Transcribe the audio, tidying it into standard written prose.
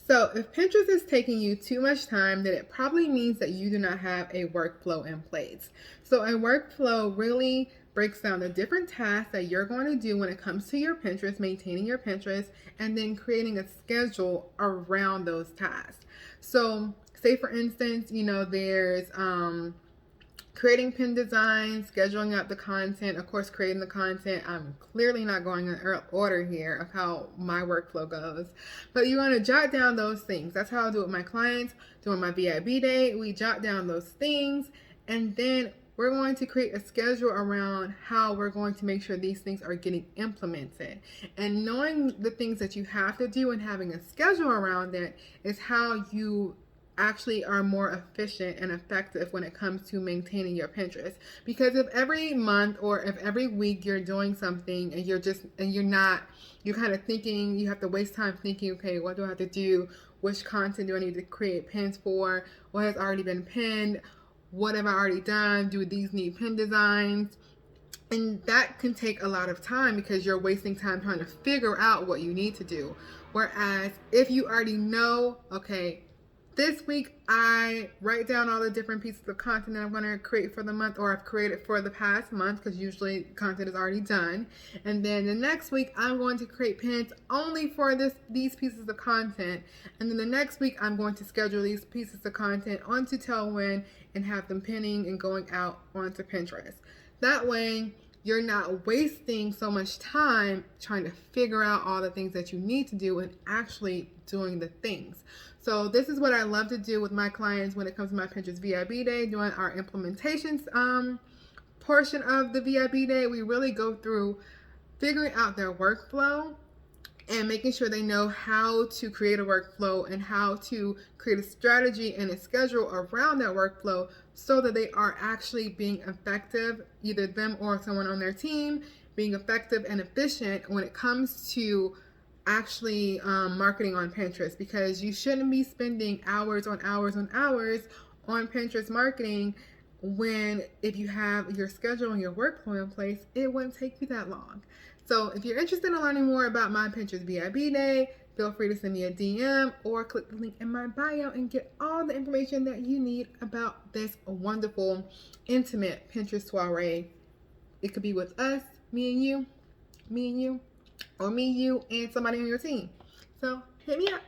So if Pinterest is taking you too much time, then it probably means that you do not have a workflow in place. So a workflow really breaks down the different tasks that you're going to do when it comes to your Pinterest, maintaining your Pinterest, and then creating a schedule around those tasks. So say for instance, there's creating pin designs, scheduling out the content, of course, creating the content. I'm clearly not going in order here of how my workflow goes, but you want to jot down those things. That's how I do it with my clients. During my VIB day, we jot down those things, and then we're going to create a schedule around how we're going to make sure these things are getting implemented. And knowing the things that you have to do and having a schedule around it is how you actually are more efficient and effective when it comes to maintaining your Pinterest. Because if every month or if every week you're doing something and you're kind of thinking, you have to waste time thinking, okay, what do I have to do? Which content do I need to create pins for? What has already been pinned? What have I already done? Do these need pin designs? And that can take a lot of time because you're wasting time trying to figure out what you need to do. Whereas if you already know, okay, this week I write down all the different pieces of content that I'm going to create for the month, or I've created for the past month, because usually content is already done. And then the next week I'm going to create pins only for these pieces of content. And then the next week I'm going to schedule these pieces of content onto Tailwind and have them pinning and going out onto Pinterest. That way you're not wasting so much time trying to figure out all the things that you need to do and actually doing the things. So this is what I love to do with my clients when it comes to my Pinterest VIB day, doing our implementations portion of the VIB day. We really go through figuring out their workflow and making sure they know how to create a workflow and how to create a strategy and a schedule around that workflow so that they are actually being effective, either them or someone on their team, being effective and efficient when it comes to actually marketing on Pinterest. Because you shouldn't be spending hours on hours on hours on Pinterest marketing when if you have your schedule and your workflow in place, it wouldn't take you that long. So if you're interested in learning more about my Pinterest VIB day, feel free to send me a DM or click the link in my bio and get all the information that you need about this wonderful, intimate Pinterest soiree. It could be with us, me and you, or me, you, and somebody on your team. So hit me up.